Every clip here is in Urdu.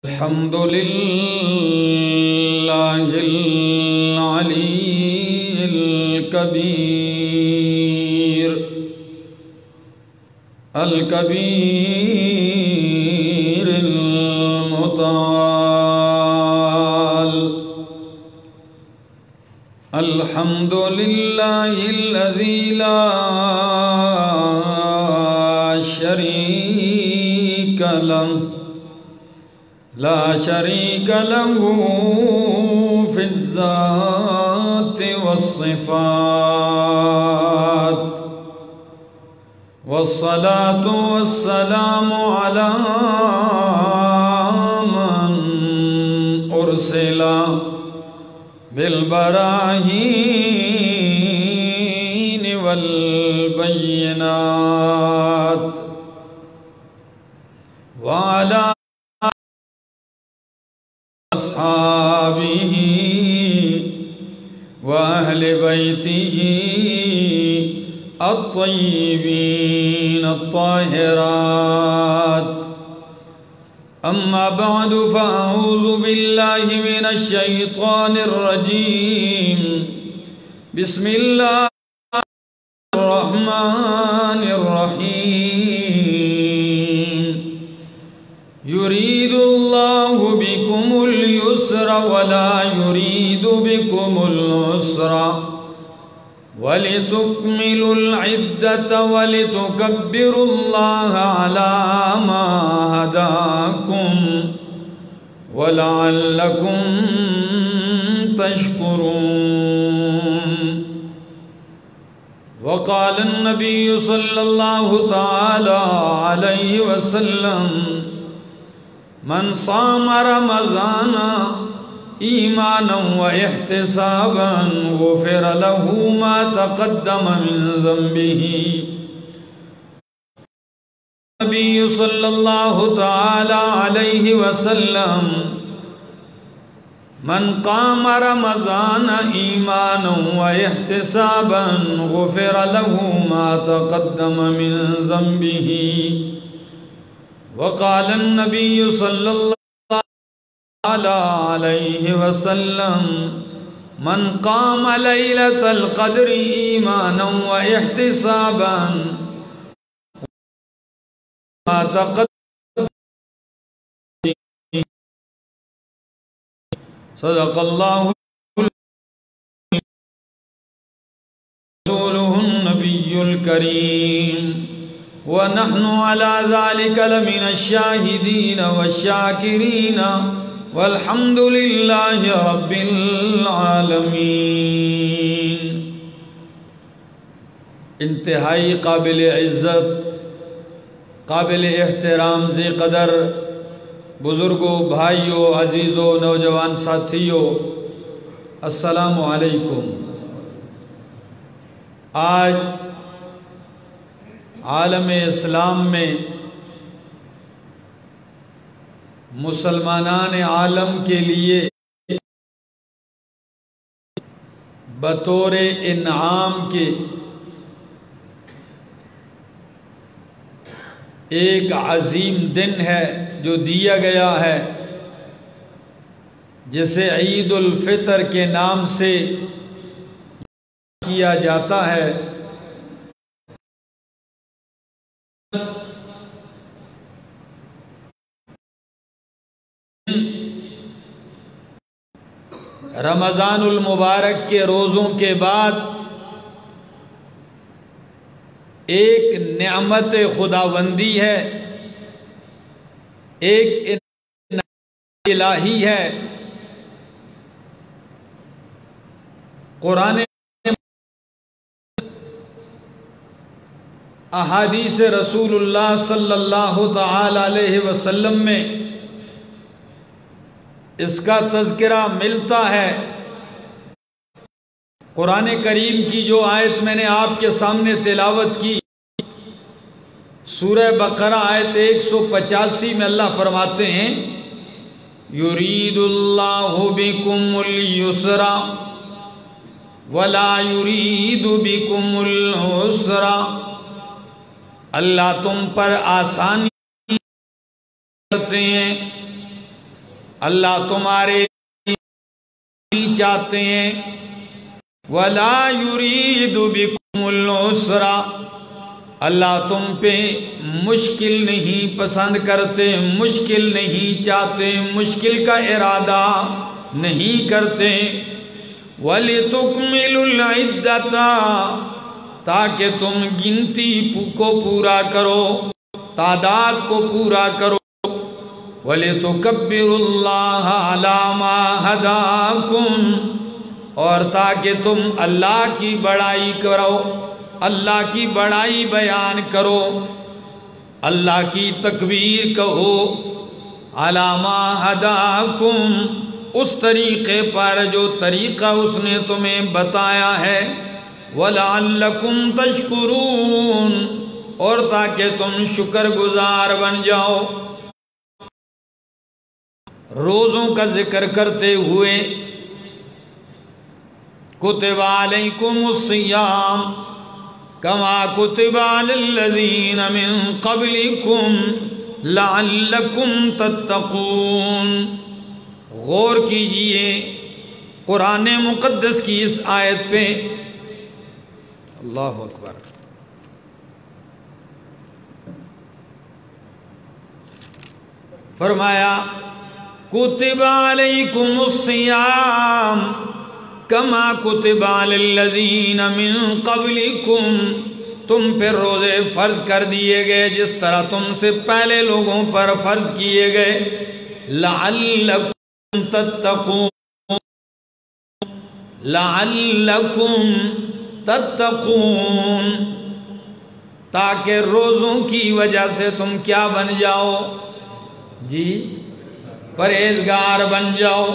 الحمد لله العلي الكبير المتعال. الحمد لله الذي لا شريك له في الذات والصفات، والصلاة والسلام على من أرسل بالبراهين والبينات، وعلى أصحابه وأهل بيته الطيبين الطاهرات. أما بعد، فأعوذ بالله من الشيطان الرجيم. بسم الله الرحمن الرحيم. يريد الله بكم اليسر ولا يريد بكم العسر، ولتكملوا العدة ولتكبروا الله على ما هداكم ولعلكم تشكرون. وقال النبي صلى الله تعالى عليه وسلم: من صام رمضان ایمانا و احتسابا غفر له ما تقدم من ذنبه. النبي صلی اللہ تعالی علیہ وسلم: من قام رمضان ایمانا و احتسابا غفر له ما تقدم من ذنبه. وقال النبي صلى الله عليه وسلم: من قام ليلة القدر إيمانا واحتسابا ما تقدم. صدق الله رسوله النبي الكريم، ونحن على ذلك لمن الشاهدين والشاكرين، والحمد لله رب العالمين. انتہائی قابل عزت، قابل احترام ذی قدر بزرگوں، بھائیوں، عزیزوں، نوجوان ساتھیوں، السلام علیکم. آج عالم اسلام میں مسلمانان عالم کے لیے بطور انعام کے ایک عظیم دن ہے جو دیا گیا ہے، جسے عید الفطر کے نام سے کیا جاتا ہے. رمضان المبارک کے روزوں کے بعد ایک نعمت خداوندی ہے، ایک انعام الہی ہے. قرآن احادیث رسول اللہ صلی اللہ تعالی علیہ وسلم میں اس کا تذکرہ ملتا ہے. قرآن کریم کی جو آیت میں نے آپ کے سامنے تلاوت کی، سورہ بقرہ آیت 185 میں اللہ فرماتے ہیں: یرید اللہ بکم اليسر ولا یرید بکم العسر. اللہ تم پر آسانی کرتے ہیں اللہ تمہارے لیے چاہتے ہیں، وَلَا يُرِيدُ بِكُمُ الْعُسْرَ، اللہ تم پہ مشکل نہیں پسند کرتے، مشکل نہیں چاہتے، مشکل کا ارادہ نہیں کرتے۔ وَلِتُكْمِلُوا الْعِدَّةَ، تاکہ تم گنتی کو پورا کرو، تعداد کو پورا کرو۔ وَلِتُكَبِّرُوا اللَّهَ عَلَى مَا هَدَاكُمْ، اور تاکہ تم اللہ کی بڑائی کرو، اللہ کی بڑائی بیان کرو، اللہ کی تکبیر کہو، عَلَى مَا هَدَاكُمْ، اس طریقے پر جو طریقہ اس نے تمہیں بتایا ہے، وَلَعَلَّكُمْ تَشْكُرُونَ، اور تاکہ تم شکر گزار بن جاؤ۔ روزوں کا ذکر کرتے ہوئے کتب علیکم الصیام کما کتب علی الذین من قبلکم لعلکم تتقون۔ غور کیجئے قرآن مقدس کی اس آیت پہ، اللہ اکبر۔ فرمایا کتب علیکم الصیام کما کتب علی الذین من قبلکم، تم پہ روزے فرض کر دیے گئے جس طرح تم سے پہلے لوگوں پر فرض کیے گئے، لعلکم تتقون، لعلکم تتقون، تاکہ روزوں کی وجہ سے تم کیا بن جاؤ جی؟ پرہیزگار بن جاؤ۔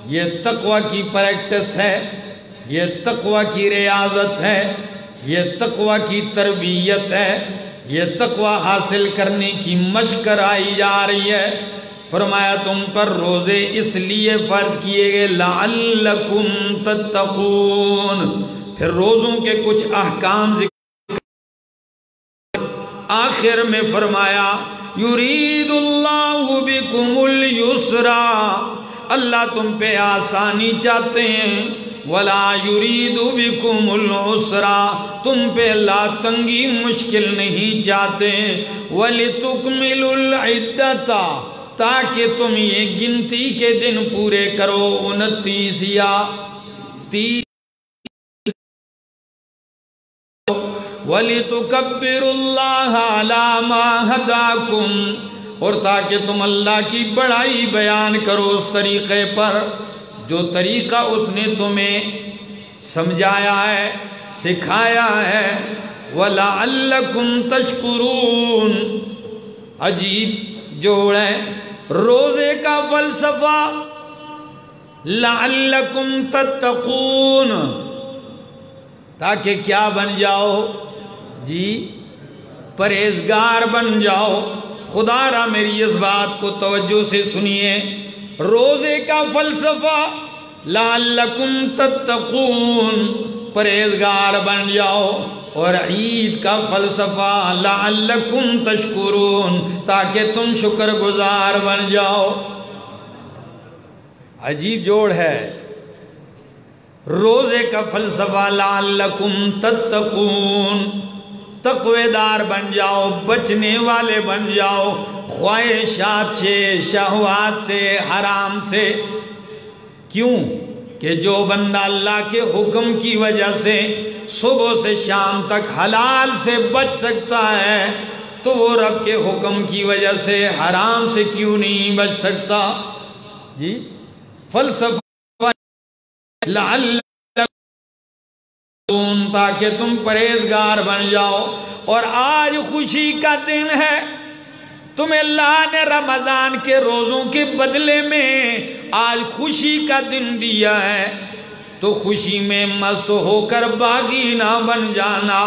یہ تقوی کی پریکٹس ہے، یہ تقوی کی ریاضت ہے، یہ تقوی کی تربیت ہے، یہ تقوی حاصل کرنے کی مشق کرائی جا رہی ہے۔ فرمایا تم پر روزے اس لیے فرض کیے گئے لعلکم تتقون۔ پھر روزوں کے کچھ احکام ذکر، آخر میں فرمایا یرید اللہ بکم اليسر، اللہ تم پہ آسانی چاہتے ہیں، ولا یرید بکم العسر، تم پہ لا تنگی مشکل نہیں چاہتے، ولتکملوا العدۃ، تاکہ تم یہ گنتی کے دن پورے کرو، 29 یا 30، وَلِتُكَبِّرُوا اللَّهَ عَلَى مَا هَدَاكُمْ، اور تاکہ تم اللہ کی بڑائی بیان کرو اس طریقے پر جو طریقہ اس نے تمہیں سمجھایا ہے، سکھایا ہے۔ وَلَعَلَّكُمْ تَشْكُرُونَ، عجیب جوڑ ہے، روزے کا فلسفہ لَعَلَّكُمْ تَتَّقُونَ، تاکہ کیا بن جاؤ جی؟ پرہیزگار بن جاؤ۔ خدا را میری اس بات کو توجہ سے سنیے، روزے کا فلسفہ لعلکم تتقون، پرہیزگار بن جاؤ، اور عید کا فلسفہ لعلکم تشکرون، تاکہ تم شکر گزار بن جاؤ۔ عجیب جوڑ ہے، روزے کا فلسفہ لعلکم تتقون، تقوی دار بن جاؤ، بچنے والے بن جاؤ خواہشات سے، شہوات سے، حرام سے۔ کیوں کہ جو بندہ اللہ کے حکم کی وجہ سے صبح سے شام تک حلال سے بچ سکتا ہے تو وہ رب کے حکم کی وجہ سے حرام سے کیوں نہیں بچ سکتا جی؟ فلسفہ لعلکم، تاکہ تم پرہیزگار بن جاؤ۔ اور آج خوشی کا دن ہے، تمہیں اللہ نے رمضان کے روزوں کے بدلے میں آج خوشی کا دن دیا ہے، تو خوشی میں مست ہو کر باغی نہ بن جانا،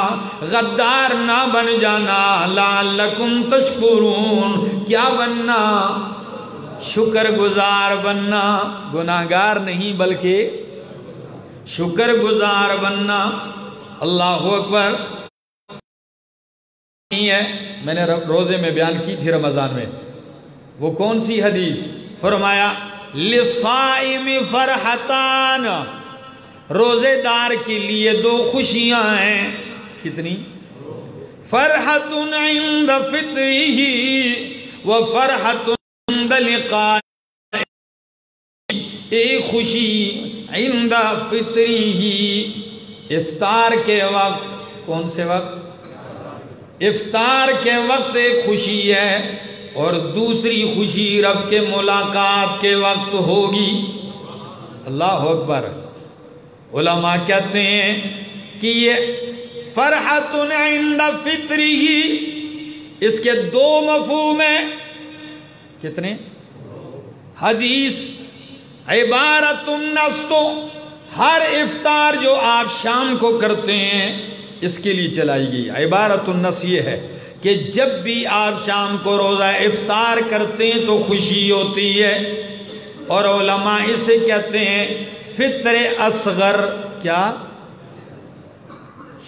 غدار نہ بن جانا۔ لعلکم تشکرون، کیا بننا؟ شکر گزار بننا، گناہگار نہیں بلکہ شکر گزار بننا۔ اللہ اکبر۔ نہیں ہے، میں نے روزے میں بیان کی تھی رمضان میں، وہ کون سی حدیث؟ فرمایا لِلصَّائِمِ فَرْحَتَانِ، روزے دار کے لیے دو خوشیاں ہیں. کتنی؟ فرحتun عند فطرہ وفرحتun عند لقائہ. ایک خوشی عند فطرہ، افطار کے وقت. کون سے وقت؟ افطار کے وقت ایک خوشی ہے، اور دوسری خوشی رب کے ملاقات کے وقت ہوگی. اللہ اکبر. علماء کہتے ہیں کہ یہ فرحت عند فطرہ، اس کے دو مفہوم ہیں. کتنے؟ حدیث عبارت النص، ہر افطار جو آپ شام کو کرتے ہیں اس کے لیے چلائی گئی. عبارت النص یہ ہے کہ جب بھی آپ شام کو روزہ افطار کرتے ہیں تو خوشی ہوتی ہے. اور علماء اسے کہتے ہیں فطر اصغر. کیا؟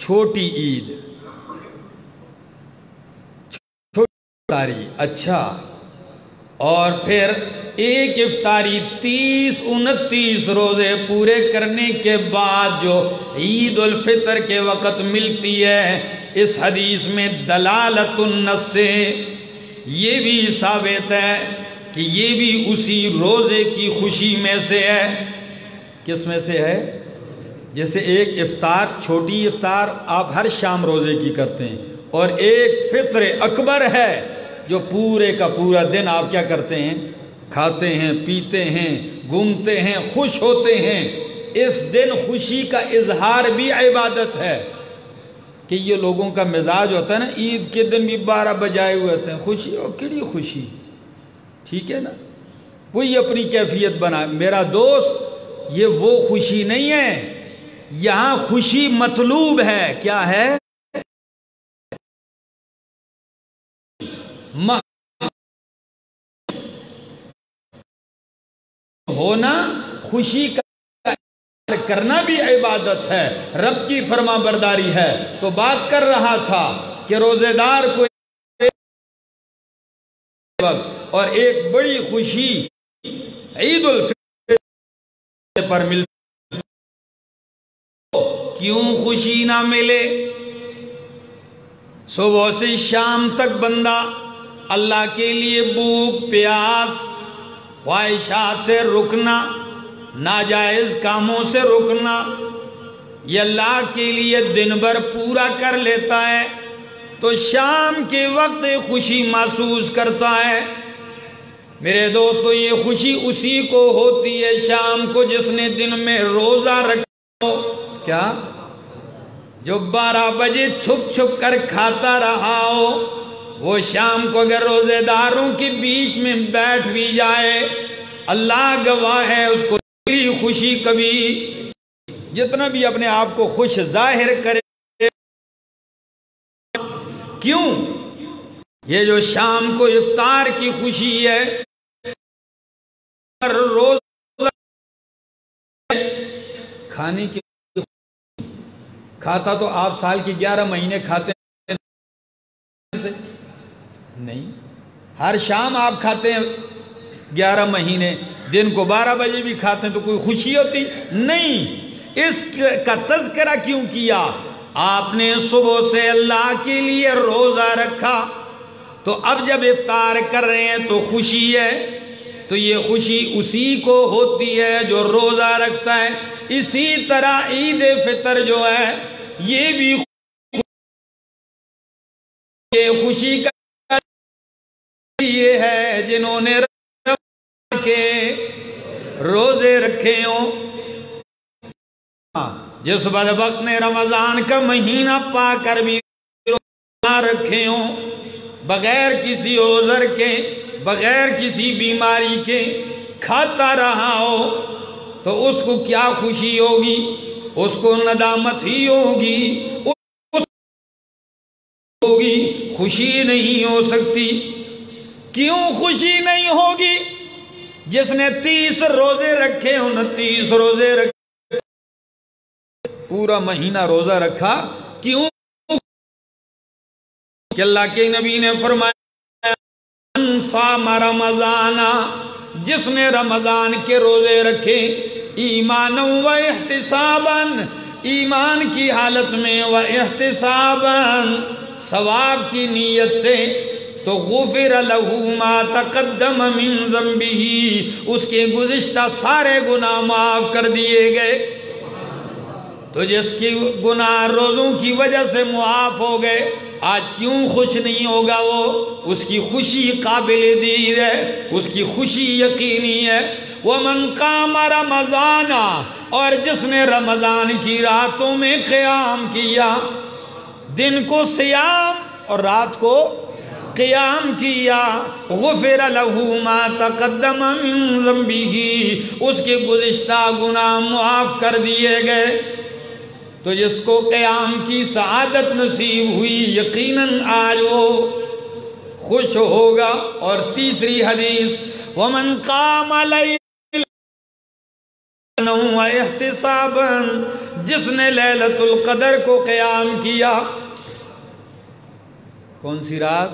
چھوٹی عید، چھوٹی افطاری. اچھا، اور پھر ایک افطاری 30-29 روزے پورے کرنے کے بعد جو عید الفطر کے وقت ملتی ہے. اس حدیث میں دلالت النص سے یہ بھی ثابت ہے کہ یہ بھی اسی روزے کی خوشی میں سے ہے. کس میں سے ہے؟ جیسے ایک افطار، چھوٹی افطار آپ ہر شام روزے کی کرتے ہیں، اور ایک فطر اکبر ہے جو پورے کا پورا دن آپ کیا کرتے ہیں؟ کھاتے ہیں، پیتے ہیں، گھومتے ہیں، خوش ہوتے ہیں. اس دن خوشی کا اظہار بھی عبادت ہے. کہ یہ لوگوں کا مزاج ہوتا ہے نا، عید کے دن بھی 12 بجائے ہوئے ہوتے ہیں. خوشی اور کیڑی خوشی، ٹھیک ہے نا، وہی اپنی کیفیت بنا. میرا دوست، یہ وہ خوشی نہیں ہے. یہاں خوشی مطلوب ہے. کیا ہے؟ ہونا، خوشی کا کرنا بھی عبادت ہے، رب کی فرما برداری ہے. تو بات کر رہا تھا کہ روزے دار کو اور ایک بڑی خوشی عید الفطر پر ملتی. کیوں خوشی نہ ملے؟ صبح سے شام تک بندہ اللہ کے لیے بھوک پیاس، خواہشات سے رکنا، ناجائز کاموں سے رکنا، یہ اللہ کے لیے دن بھر پورا کر لیتا ہے، تو شام کے وقت خوشی محسوس کرتا ہے. میرے دوستو، یہ خوشی اسی کو ہوتی ہے شام کو جس نے دن میں روزہ رکھا ہو. کیا؟ جو 12 بجے چھپ چھپ کر کھاتا رہا ہو، وہ شام کو اگر روزے داروں کے بیچ میں بیٹھ بھی جائے، اللہ گواہ ہے اس کو خوشی کبھی، جتنا بھی اپنے آپ کو خوش ظاہر کرے. کیوں؟ یہ جو شام کو افطار کی خوشی ہے، روز کھانے کی کھاتا تو آپ سال کی 11 مہینے کھاتے نہیں. ہر شام آپ کھاتے ہیں 11 مہینے، دن کو 12 بجے بھی کھاتے ہیں، تو کوئی خوشی ہوتی نہیں. اس کا تذکرہ کیوں کیا؟ آپ نے صبح سے اللہ کے لیے روزہ رکھا، تو اب جب افطار کر رہے ہیں تو خوشی ہے. تو یہ خوشی اسی کو ہوتی ہے جو روزہ رکھتا ہے. اسی طرح عید فطر جو ہے یہ بھی خوشی کا یہ ہے جنہوں نے کے روزے رکھے ہوں. جس بدبخت نے رمضان کا مہینہ پا کر بھی روزہ رکھے ہوں، بغیر کسی عذر کے، بغیر کسی بیماری کے کھاتا رہا ہو، تو اس کو کیا خوشی ہوگی؟ اس کو ندامت ہی ہوگی. خوشی نہیں ہو سکتی. کیوں خوشی نہیں ہوگی؟ جس نے 30 روزے رکھے، 29 روزے رکھے، پورا مہینہ روزہ رکھا، کیوں؟ کہ اللہ کے نبی نے فرمایا صام رمضان جس نے رمضان کے روزے رکھے ایمانا و احتسابا، ایمان کی حالت میں، و احتسابا ثواب کی نیت سے، تو غفر لہ ما تقدم من ذنبہ، اس کے گزشتہ سارے گناہ معاف کر دیے گئے۔ تو جس کی گناہ روزوں کی وجہ سے معاف ہو گئے، آج کیوں خوش نہیں ہوگا وہ؟ اس کی خوشی قابل دید ہے، اس کی خوشی یقینی ہے۔ وَمَنْ قَامَ رَمَضَانَ، اور جس نے رمضان کی راتوں میں قیام کیا، دن کو سیام اور رات کو قیام کیا، غفر لہ ما تقدم من ذنبہ، اس کے گزشتہ گناہ معاف کر دیے گئے۔ تو جس کو قیام کی سعادت نصیب ہوئی، یقیناً آج وہ خوش ہوگا۔ اور تیسری حدیث، وَمَنْ قَامَ لَيْلًا وَاحْتِسَابًا، جس نے لیلۃ القدر کو قیام کیا۔ کون سی رات؟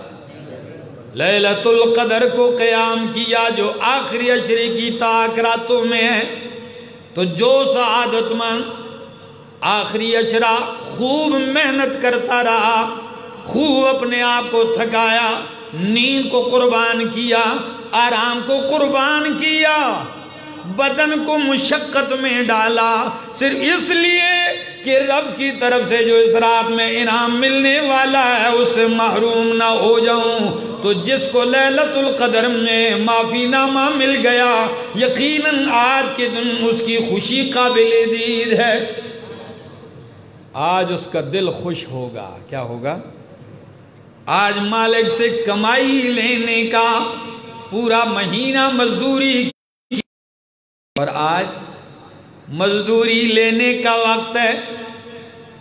لیلۃ القدر کو قیام کیا، جو آخری عشرے کی تاک راتوں میں ہے۔ تو جو سعادت مند آخری عشرہ خوب محنت کرتا رہا، خوب اپنے آپ کو تھکایا، نیند کو قربان کیا، آرام کو قربان کیا، بدن کو مشقت میں ڈالا، صرف اس لیے کہ رب کی طرف سے جو اس رات میں انعام ملنے والا ہے اس سے محروم نہ ہو جاؤں، تو جس کو لیلۃ القدر میں معافی نامہ مل گیا، یقیناً آج کے دن اس کی خوشی قابل دید ہے۔ آج اس کا دل خوش ہوگا۔ کیا ہوگا؟ آج مالک سے کمائی لینے کا پورا مہینہ مزدوری کی، اور آج مزدوری لینے کا وقت ہے۔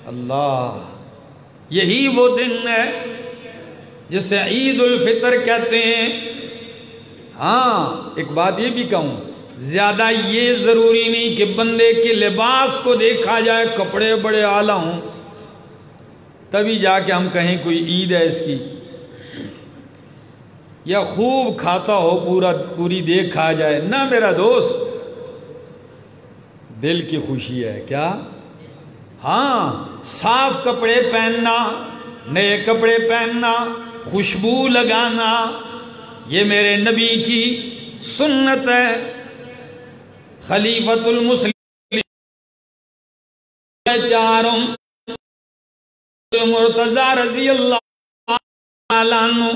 اللہ، یہی وہ دن ہے جسے عید الفطر کہتے ہیں۔ ہاں، ایک بات یہ بھی کہوں، زیادہ یہ ضروری نہیں کہ بندے کے لباس کو دیکھا جائے، کپڑے بڑے اعلیٰ ہوں تبھی جا کے ہم کہیں کوئی عید ہے اس کی، یا خوب کھاتا ہو پوری دیکھ کھا جائے، نہ میرا دوست، دل کی خوشی ہے۔ کیا؟ ہاں، صاف کپڑے پہننا، نئے کپڑے پہننا، خوشبو لگانا، یہ میرے نبی کی سنت ہے۔ خلیفۃ المسلمین چارم مرتضی رضی اللہ عنہ،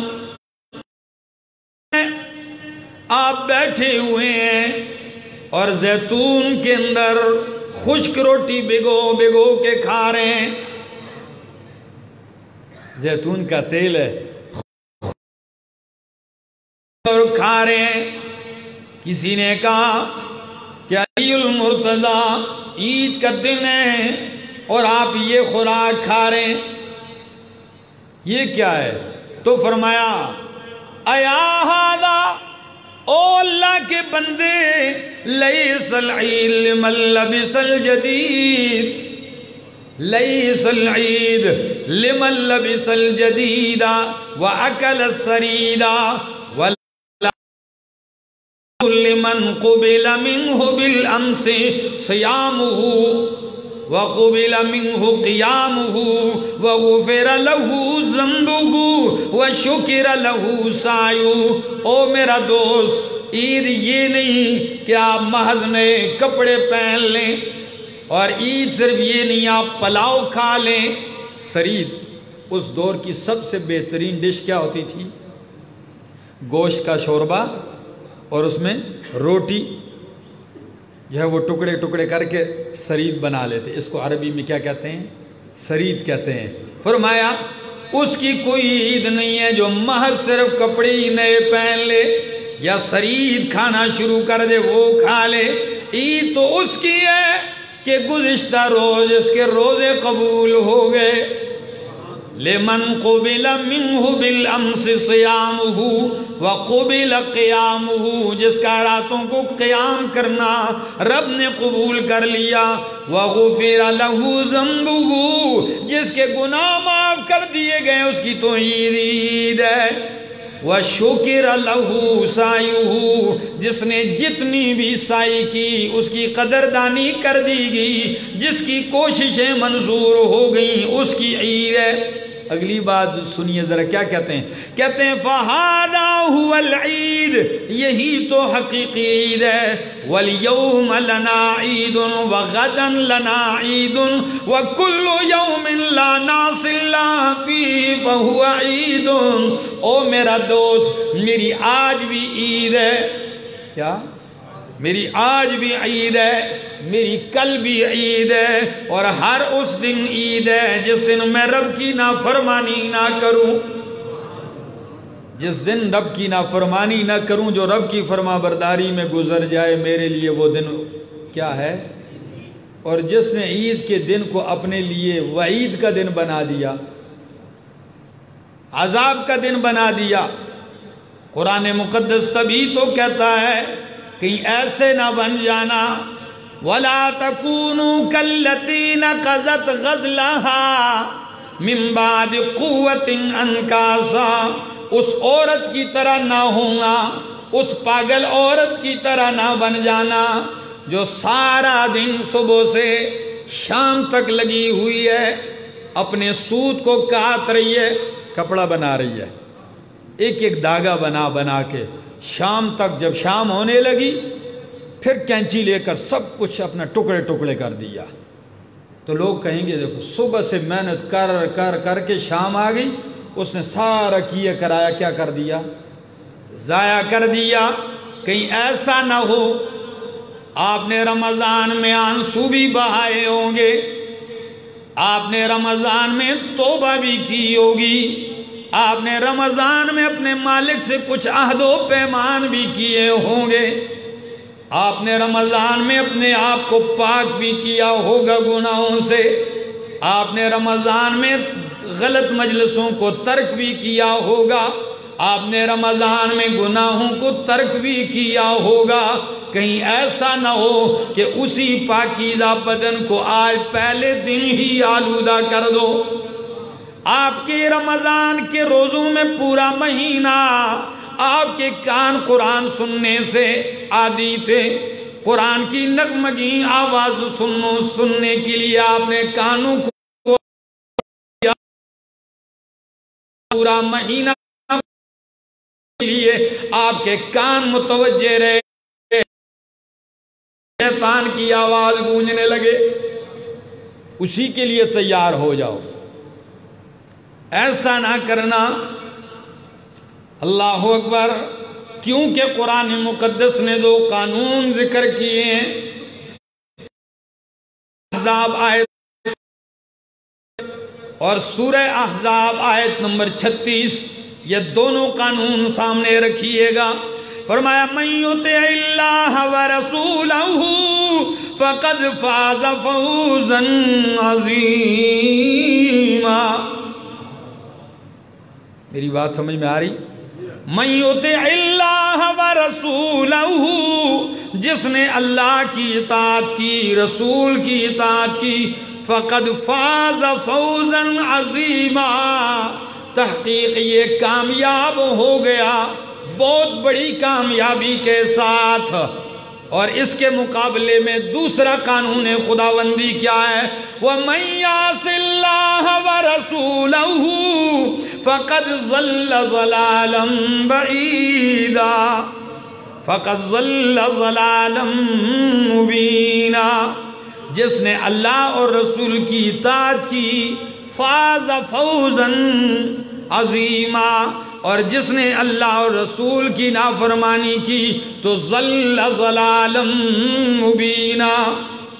آپ بیٹھے ہوئے ہیں اور زیتون کے اندر خشک روٹی بگو کے کھا رہے ہیں۔ زیتون کا تیل ہے اور کھا رہے ہیں۔ کسی نے کہا کہ علی المرتضی عید کا دن ہے اور آپ یہ خوراک کھا رہے ہیں، یہ کیا ہے؟ تو فرمایا ایا ھذا، او اللہ کے بندے، لیس العید لمن لبس الجدید، لیس العید لمن لبس الجدید واکل السرید لمن قبل منه بالامس صيامه وقبل منه قيامه وغفر له ذنبه وشكر له سعيه۔ او میرا دوست، عید یہ نہیں کہ آپ محض نئے کپڑے پہن لیں، اور عید صرف یہ نہیں آپ پلاؤ کھا لیں۔ سرید اس دور کی سب سے بہترین ڈش کیا ہوتی تھی؟ گوشت کا شوربہ، اور اس میں روٹی جو ہے وہ ٹکڑے ٹکڑے کر کے سرید بنا لیتے۔ اس کو عربی میں کیا کہتے ہیں؟ سرید کہتے ہیں۔ فرمایا اس کی کوئی عید نہیں ہے جو محض صرف کپڑے ہی نئے پہن لے یا سرید کھانا شروع کر دے وہ کھا لے۔ عید تو اس کی ہے کہ گزشتہ روز اس کے روزے قبول ہو گئے۔ لمن قبل منہ بالامس صیامہ وقبل قیامہ، جس کا راتوں کو قیام کرنا رب نے قبول کر لیا۔ وغفر لہ ذنبہ، جس کے گناہ معاف کر دیے گئے، اس کی تو عید ہے۔ وَشُكِرَ لَهُ سَعْيُهُ، جس نے جتنی بھی سعی کی اس کی قدردانی کر دی گئی، جس کی کوششیں منظور ہو گئیں اس کی عید ہے۔ اگلی بات سنیے ذرا کیا کہتے ہیں، کہتے ہیں فَهَذَا هُوَ الْعِيدُ، یہی تو حقیقی عید ہے۔ وَالْيَوْمَ لَنَا عِيدٌ وَغَدًا لَنَا عِيدٌ وَكُلُّ يَوْمٍ لَا نَعْصِي اللَّهَ فِيهِ فَهُوَ عِيدٌ۔ او میرا دوست، میری آج بھی عید ہے، کیا؟ میری آج بھی عید ہے، میری کل بھی عید ہے، اور ہر اس دن عید ہے جس دن میں رب کی نافرمانی نہ کروں، جس دن رب کی نافرمانی نہ کروں، جو رب کی فرما برداری میں گزر جائے، میرے لیے وہ دن کیا ہے؟ اور جس نے عید کے دن کو اپنے لیے وعید کا دن بنا دیا، عذاب کا دن بنا دیا، قرآن مقدس تبھی تو کہتا ہے کہیں ایسے نہ بن جانا، وَلَا تَكُونُوا كَالَّتِي نَقَضَتْ غَزْلَهَا مِن بَعْدِ قُوَّةٍ أَنْكَاثًا، اس عورت کی طرح نہ ہونا، اس پاگل عورت کی طرح نہ بن جانا جو سارا دن صبح سے شام تک لگی ہوئی ہے، اپنے سوت کو کاٹ رہی ہے، کپڑا بنا رہی ہے، ایک ایک دھاگا بنا بنا کے، شام تک جب شام ہونے لگی پھر کینچی لے کر سب کچھ اپنا ٹکڑے ٹکڑے کر دیا۔ تو لوگ کہیں گے دیکھو صبح سے محنت کر کر کر کے شام آ گئی، اس نے سارا کیا کرایا کیا کر دیا؟ ضائع کر دیا۔ کہیں ایسا نہ ہو آپ نے رمضان میں آنسو بھی بہائے ہوں گے، آپ نے رمضان میں توبہ بھی کی ہوگی، آپ نے رمضان میں اپنے مالک سے کچھ عہد و پیمان بھی کیے ہوں گے، آپ نے رمضان میں اپنے آپ کو پاک بھی کیا ہوگا گناہوں سے، آپ نے رمضان میں غلط مجلسوں کو ترک بھی کیا ہوگا، آپ نے رمضان میں گناہوں کو ترک بھی کیا ہوگا۔ کہیں ایسا نہ ہو کہ اسی پاکیزہ بدن کو آج پہلے دن ہی آلودہ کر دو۔ آپ کے رمضان کے روزوں میں پورا مہینہ آپ کے کان قرآن سننے سے عادی تھے، قرآن کی نغمگی آواز سننے کے لیے آپ نے کانوں کو پورا مہینہ کے لیے آپ کے کان متوجہ رہے، شیطان کی آواز گونجنے لگے، اسی کے لیے تیار ہو جاؤ۔ ایسا نہ کرنا۔ اللہ اکبر۔ کیونکہ قرآن مقدس نے دو قانون ذکر کیے ہیں، احزاب آیت اور سورہ احزاب آیت نمبر 36، یہ دونوں قانون سامنے رکھیے گا۔ فرمایا من یطع اللہ ورسولہ فقد فاز فوزا عظیما۔ میری بات سمجھ میں آ رہی؟ من یطع اللہ ورسولہ، جس نے اللہ کی اطاعت کی، رسول کی اطاعت کی، فقد فاز فوزا عظیما، تحقیق یہ کامیاب ہو گیا بہت بڑی کامیابی کے ساتھ۔ اور اس کے مقابلے میں دوسرا قانون خداوندی کیا ہے؟ وَمَن يَعْصِ اللَّهَ وَرَسُولَهُ فَقَدْ ضَلَّ ضَلَالًا بَعِيدًا، فَقَدْ ضَلَّ ضَلَالًا مُبِينًا۔ جس نے اللہ اور رسول کی اطاعت کی، فاز فوزا عظیما، اور جس نے اللہ اور رسول کی نافرمانی کی تو ضل ضلالا مبینا،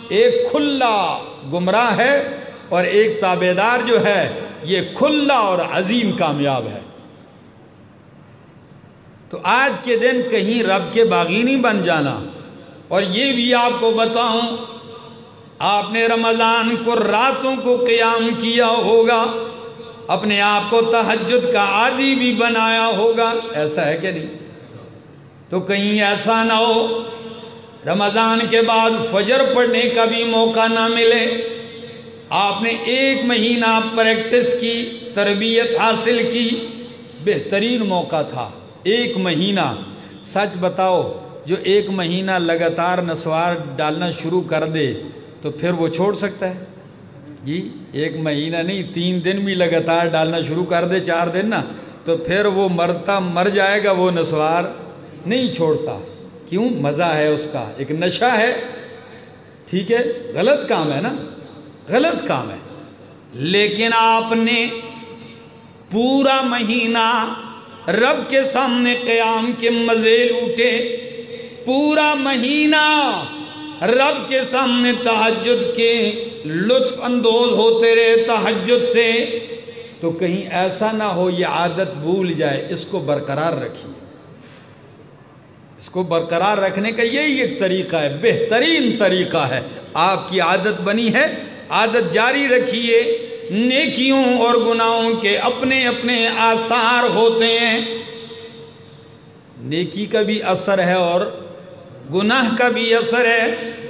ایک کھلا گمراہ ہے اور ایک تابعدار جو ہے یہ کھلا اور عظیم کامیاب ہے۔ تو آج کے دن کہیں رب کے باغی نہیں بن جانا۔ اور یہ بھی آپ کو بتاؤں، آپ نے رمضان کو راتوں کو قیام کیا ہوگا، اپنے آپ کو تہجد کا عادی بھی بنایا ہوگا، ایسا ہے کہ نہیں؟ تو کہیں ایسا نہ ہو رمضان کے بعد فجر پڑھنے کا بھی موقع نہ ملے۔ آپ نے ایک مہینہ پریکٹس کی، تربیت حاصل کی، بہترین موقع تھا، 1 مہینہ۔ سچ بتاؤ، جو 1 مہینہ لگاتار نسوار ڈالنا شروع کر دے تو پھر وہ چھوڑ سکتا ہے؟ جی 1 مہینہ نہیں، 3 دن بھی لگاتار ڈالنا شروع کر دے، 4 دن نا، تو پھر وہ مر جائے گا، وہ نسوار نہیں چھوڑتا۔ کیوں؟ مزہ ہے اس کا، ایک نشہ ہے، ٹھیک ہے، غلط کام ہے نا، غلط کام ہے۔ لیکن آپ نے پورا مہینہ رب کے سامنے قیام کے مزے لوٹے، پورا مہینہ رب کے سامنے تہجد کے لطف اندوز ہوتے رہے تہجد سے، تو کہیں ایسا نہ ہو یہ عادت بھول جائے۔ اس کو برقرار رکھیے، اس کو برقرار رکھنے کا یہی ایک طریقہ ہے، بہترین طریقہ ہے۔ آپ کی عادت بنی ہے، عادت جاری رکھیے۔ نیکیوں اور گناہوں کے اپنے اپنے آثار ہوتے ہیں، نیکی کا بھی اثر ہے اور گناہ کا بھی اثر ہے۔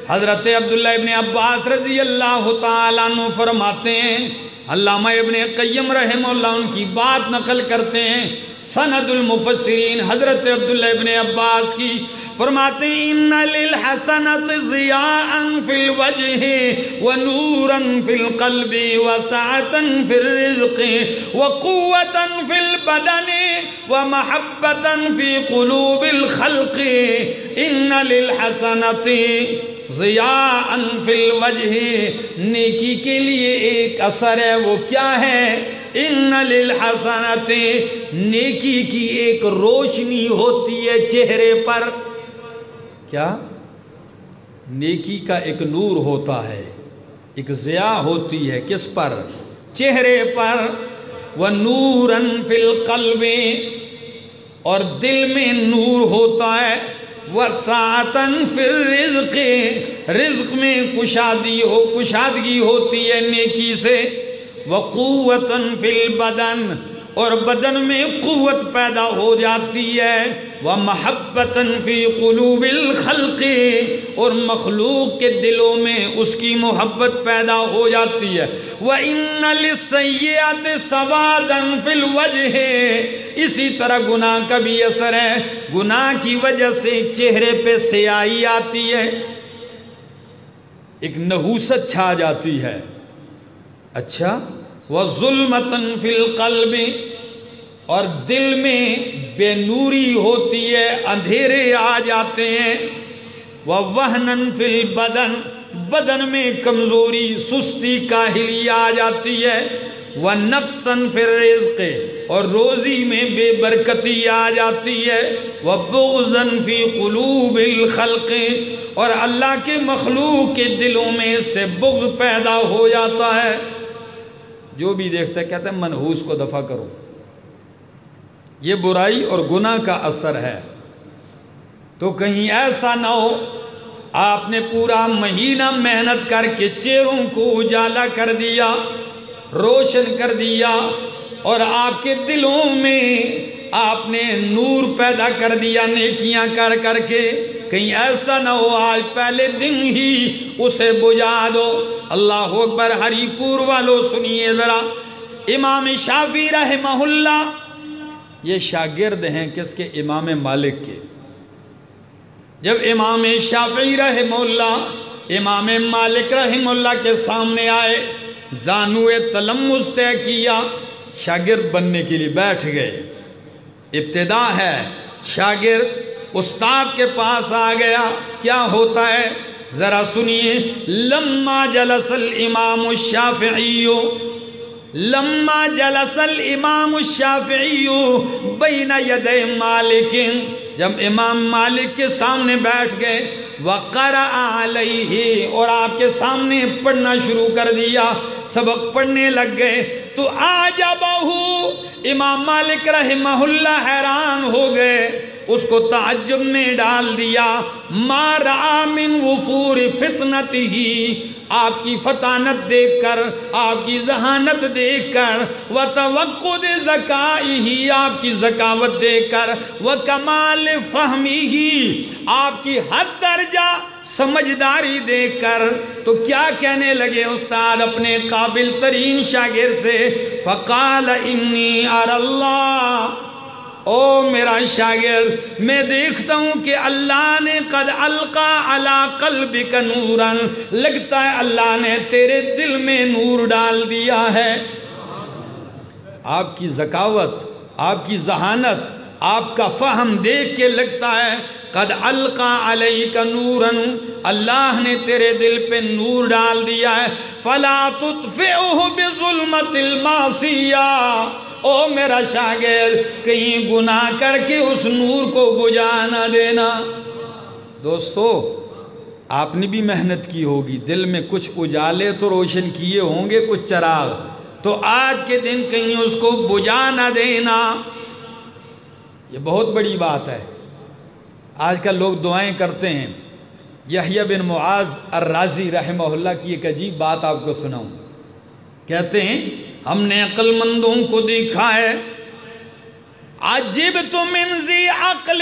حضرت عبداللہ ابن عباس رضی اللہ تعالیٰ عنہ فرماتے ہیں، علامہ ابن قیم رحمہ اللہ ان کی بات نقل کرتے ہیں، سند المفسرین حضرت عبداللہ ابن عباس کی، فرماتے ہیں ان للحسنۃ ضیاء فی الوجہ ونورا فی القلب وسعة فی الرزق وقوة فی البدن ومحبة فی قلوب الخلق ان للحسنۃ ضیاء فی الوجہ، نیکی کے لیے ایک اثر ہے، وہ کیا ہے؟ ان للحسنۃ، نیکی کی ایک روشنی ہوتی ہے چہرے پر۔ کیا؟ نیکی کا ایک نور ہوتا ہے، ایک ضیاء ہوتی ہے، کس پر؟ چہرے پر۔ وَنُورًا فِي الْقَلْبِ، اور دل میں نور ہوتا ہے۔ وَسَعَةً فِي الرِّزْقِ، رزق میں کشادگی ہوتی ہے نیکی سے۔ وَقُوَّةً فِي الْبَدَنِ، اور بدن میں قوت پیدا ہو جاتی ہے۔ وَمَحَبَّةً فِي قُلُوبِ الْخَلْقِ، اور مخلوق کے دلوں میں اس کی محبت پیدا ہو جاتی ہے۔ وَإِنَّ لِلسَّيِّئَةِ سَوَادًا فِي الْوَجْهِ، اسی طرح گناہ کا بھی اثر ہے، گناہ کی وجہ سے چہرے پہ سیاہی آتی ہے، ایک نحوست چھا جاتی ہے۔ اچھا، وَظُلْمَةً فِي الْقَلْبِ، اور دل میں بے نوری ہوتی ہے، اندھیرے آ جاتے ہیں۔ وَوَهْنًا فِي الْبَدَنِ، بدن میں کمزوری، سستی، کاہلی آ جاتی ہے۔ وَنَقْصًا فِي الرِّزْقِ، اور روزی میں بے برکتی آ جاتی ہے۔ وَبُغْضًا فِي قُلُوبِ الْخَلْقِ، اور اللہ کے مخلوق کے دلوں میں اس سے بغض پیدا ہو جاتا ہے۔ جو بھی دیکھتا ہے کہتا ہے منحوس کو دفع کرو۔ یہ برائی اور گناہ کا اثر ہے۔ تو کہیں ایسا نہ ہو آپ نے پورا مہینہ محنت کر کے چہروں کو اجالا کر دیا، روشن کر دیا، اور آپ کے دلوں میں آپ نے نور پیدا کر دیا نیکیاں کر کر کے، کہیں ایسا نہ ہو آج پہلے دن ہی اسے بجھا دو۔ اللہ اکبر۔ ہری پور والو سنیے ذرا، امام شافعی رحمہ اللہ، یہ شاگرد ہیں کس کے؟ امام مالک کے۔ جب امام شافعی رحمہ اللہ امام مالک رحمہ اللہ کے سامنے آئے، زانو تلمس طے کیا، شاگرد بننے کے لیے بیٹھ گئے۔ ابتدا ہے، شاگرد استاد کے پاس آ گیا، کیا ہوتا ہے ذرا سنیے۔ لما جلس الامام الشافعی، لما جلس الامام الشافعی بین ید مالک، جب امام مالک کے سامنے بیٹھ گئے، وقرأ علیہ، اور آپ کے سامنے پڑھنا شروع کر دیا، سبق پڑھنے لگ گئے، تو اعجبہ، امام مالک رحمہ اللہ حیران ہو گئے، اس کو تعجب نے ڈال دیا۔ ما رأى من وفور فتنتہ، آپ کی فطانت دیکھ کر، آپ کی ذہانت دیکھ کر، وتوقد ذکائہ، آپ کی ذکاوت دیکھ کر، وکمال فہمہ، آپ کی حد درجہ سمجھداری دیکھ کر، تو کیا کہنے لگے استاد اپنے قابل ترین شاگرد سے؟ فقال انی اری اللہ او میرا شاگرد، میں دیکھتا ہوں کہ اللہ نے قد القا علی قلبک نورا، لگتا ہے اللہ نے تیرے دل میں نور ڈال دیا ہے۔ آپ کی ذکاوت، آپ کی ذہانت، آپ کا فہم دیکھ کے لگتا ہے قد القا علیک نورا، اللہ نے تیرے دل پہ نور ڈال دیا ہے۔ فلا تطفئہ بظلمت المعصیہ، او میرا شاگرد کہیں گناہ کر کے اس نور کو بجھا نہ دینا۔ دوستو، آپ نے بھی محنت کی ہوگی، دل میں کچھ اجالے تو روشن کیے ہوں گے، کچھ چراغ، تو آج کے دن کہیں اس کو بجھا نہ دینا۔ یہ بہت بڑی بات ہے۔ آج کل لوگ دعائیں کرتے ہیں۔ یحییٰ بن معاذ الرازی رحمہ اللہ کی ایک عجیب بات آپ کو سناؤں۔ کہتے ہیں ہم نے عقل مندوں کو دیکھا ہے، عجبت من ذی عقل،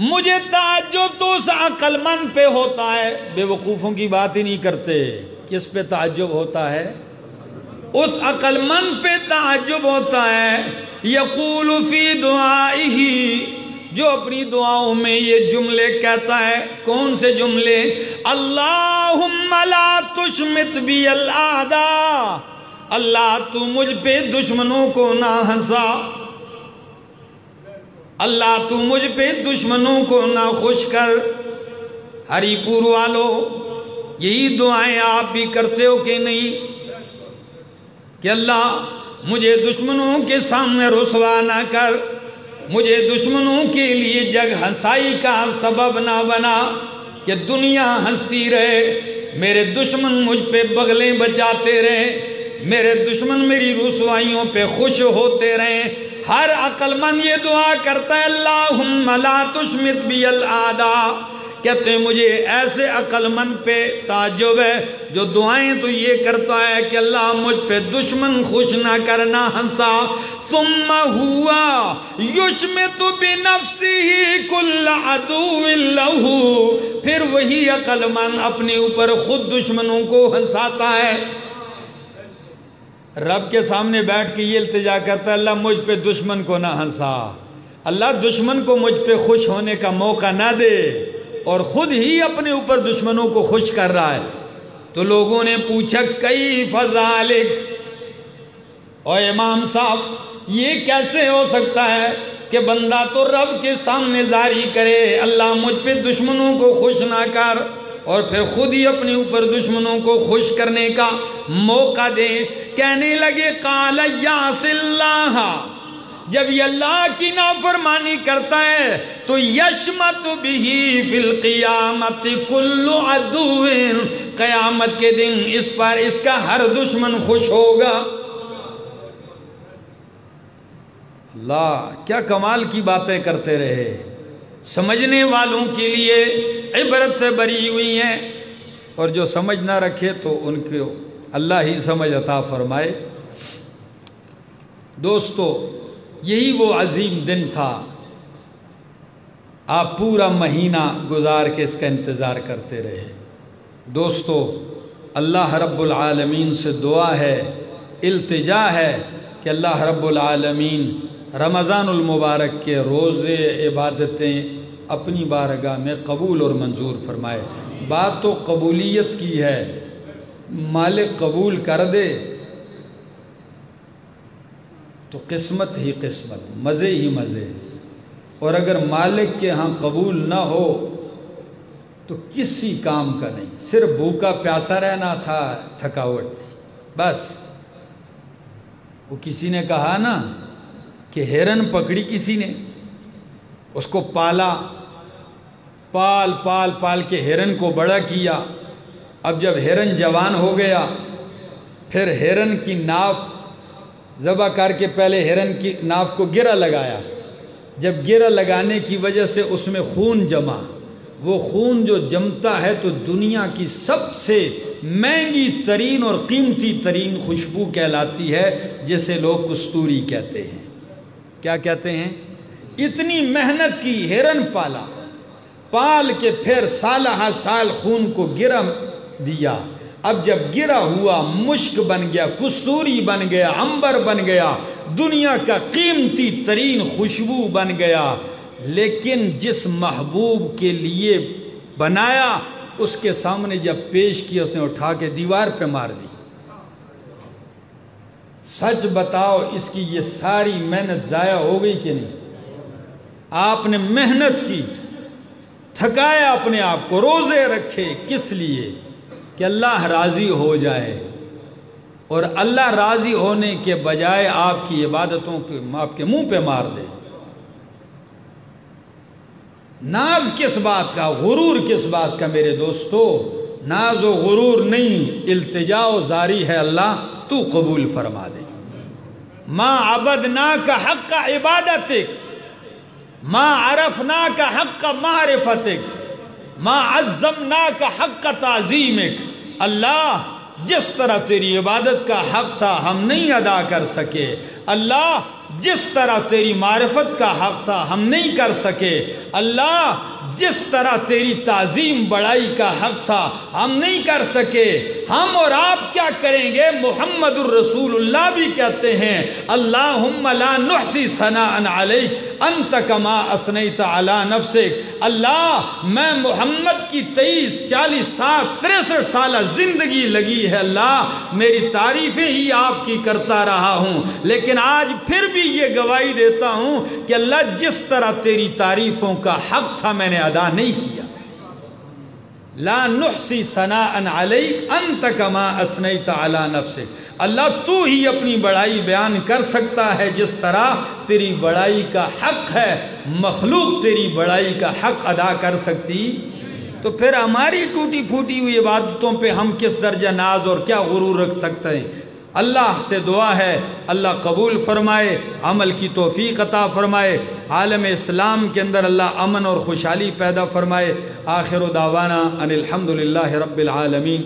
مجھے تعجب تو اس عقل مند پہ ہوتا ہے۔ بے وقوفوں کی بات ہی نہیں کرتے، کس پہ تعجب ہوتا ہے؟ اس عقل مند پہ تعجب ہوتا ہے۔ یقول فی دعائہ، جو اپنی دعاؤں میں یہ جملے کہتا ہے۔ کون سے جملے؟ اللہم لا تشمت بی الاعداء، اللہ تو مجھ پہ دشمنوں کو نہ ہنسا، اللہ تو مجھ پہ دشمنوں کو نہ خوش کر۔ ہری پور والوں، یہی دعائیں آپ بھی کرتے ہو کہ نہیں؟ کہ اللہ مجھے دشمنوں کے سامنے رسوا نہ کر، مجھے دشمنوں کے لیے جگ ہنسائی کا سبب نہ بنا کہ دنیا ہنستی رہے، میرے دشمن مجھ پہ بغلیں بجاتے رہے، میرے دشمن میری رسوائیوں پہ خوش ہوتے رہیں۔ ہر عقل مند یہ دعا کرتا ہے، اللہم لا تشمت بی الاعداء۔ کہتے ہیں مجھے ایسے عقل مند پہ تعجب ہے جو دعائیں تو یہ کرتا ہے کہ اللہ مجھ پہ دشمن خوش نہ کرنا ہنسا۔ ثم ہوا یشمت بنفسہ کل عدو لہ، پھر وہی عقل مند اپنے اوپر خود دشمنوں کو ہنساتا ہے۔ رب کے سامنے بیٹھ کے یہ التجا کرتا ہے، اللہ مجھ پہ دشمن کو نہ ہنسا، اللہ دشمن کو مجھ پہ خوش ہونے کا موقع نہ دے، اور خود ہی اپنے اوپر دشمنوں کو خوش کر رہا ہے۔ تو لوگوں نے پوچھا کیف ذالک، اور امام صاحب یہ کیسے ہو سکتا ہے کہ بندہ تو رب کے سامنے زاری کرے اللہ مجھ پہ دشمنوں کو خوش نہ کر، اور پھر خود ہی اپنے اوپر دشمنوں کو خوش کرنے کا موقع دے۔ کہنے لگے قال یعص اللہ، جب یہ اللہ کی نافرمانی کرتا ہے تو یشمت بہ فی القیامت کل عدو، قیامت کے دن اس پر اس کا ہر دشمن خوش ہوگا۔ اللہ کیا کمال کی باتیں کرتے رہے، سمجھنے والوں کے لیے عبرت سے بری ہوئی ہیں، اور جو سمجھ نہ رکھے تو ان کو اللہ ہی سمجھ عطا فرمائے۔ دوستو، یہی وہ عظیم دن تھا، آپ پورا مہینہ گزار کے اس کا انتظار کرتے رہے۔ دوستو، اللہ رب العالمین سے دعا ہے، التجا ہے کہ اللہ رب العالمین رمضان المبارک کے روزے عبادتیں اپنی بارگاہ میں قبول اور منظور فرمائے۔ بات تو قبولیت کی ہے، مالک قبول کر دے تو قسمت ہی قسمت، مزے ہی مزے، اور اگر مالک کے ہاں قبول نہ ہو تو کسی کام کا نہیں، صرف بھوکا پیاسا رہنا تھا، تھکاوٹ، بس۔ وہ کسی نے کہا نا کہ ہرن پکڑی کسی نے، اس کو پالا، پال پال پال کے ہرن کو بڑا کیا، اب جب ہرن جوان ہو گیا پھر ہرن کی ناف ذبح کر کے پہلے ہرن کی ناف کو گرہ لگایا، جب گرہ لگانے کی وجہ سے اس میں خون جما، وہ خون جو جمتا ہے تو دنیا کی سب سے مہنگی ترین اور قیمتی ترین خوشبو کہلاتی ہے، جسے لوگ کستوری کہتے ہیں۔ کیا کہتے ہیں؟ اتنی محنت کی، ہرن پالا، پال کے پھر سالہ سال خون کو گرہ دیا، اب جب گرہ ہوا مشک بن گیا، کستوری بن گیا، عنبر بن گیا، دنیا کا قیمتی ترین خوشبو بن گیا، لیکن جس محبوب کے لیے بنایا اس کے سامنے جب پیش کیا اس نے اٹھا کے دیوار پہ مار دی۔ سچ بتاؤ اس کی یہ ساری محنت ضائع ہو گئی کہ نہیں؟ آپ نے محنت کی، تھکایا اپنے آپ کو، روزے رکھے، کس لیے؟ کہ اللہ راضی ہو جائے، اور اللہ راضی ہونے کے بجائے آپ کی عبادتوں کو آپ کے منہ پہ مار دے۔ ناز کس بات کا، غرور کس بات کا میرے دوستو؟ ناز و غرور نہیں، التجا و زاری ہے اللہ تو قبول فرما دے۔ ما عبدناک حق عبادتک، ما عرفناک حق معرفتک، ما عظمناک حق تعظیمک۔ اللہ جس طرح تیری عبادت کا حق تھا ہم نہیں ادا کر سکے، اللہ جس طرح تیری معرفت کا حق تھا ہم نہیں کر سکے، اللہ جس طرح تیری تعظیم بڑائی کا حق تھا ہم نہیں کر سکے۔ ہم اور آپ کیا کریں گے؟ محمد الرسول اللہ بھی کہتے ہیں اللہم لا نحصی ثناء علیک انت کما اثنیت علی نفسک۔ اللہ میں محمد کی 23 40 63 سالہ زندگی لگی ہے، اللہ میری تعریفیں ہی آپ کی کرتا رہا ہوں، لیکن آج پھر بھی یہ گواہی دیتا ہوں کہ اللہ جس طرح تیری تعریفوں کا حق تھا میں نے ادا نہیں کیا۔ لا نحصی ثناء علیک انت کما اثنیت علی نفسک۔ اللہ تو ہی اپنی بڑائی بیان کر سکتا ہے جس طرح تیری بڑائی کا حق ہے، مخلوق تیری بڑائی کا حق ادا کر سکتی؟ تو پھر ہماری ٹوٹی پھوٹی ہوئی عبادتوں پہ ہم کس درجہ ناز اور کیا غرور رکھ سکتے ہیں؟ اللہ سے دعا ہے اللہ قبول فرمائے، عمل کی توفیق عطا فرمائے، عالم اسلام کے اندر اللہ امن اور خوشحالی پیدا فرمائے۔ آخر دعوانا ان الحمدللہ رب العالمین۔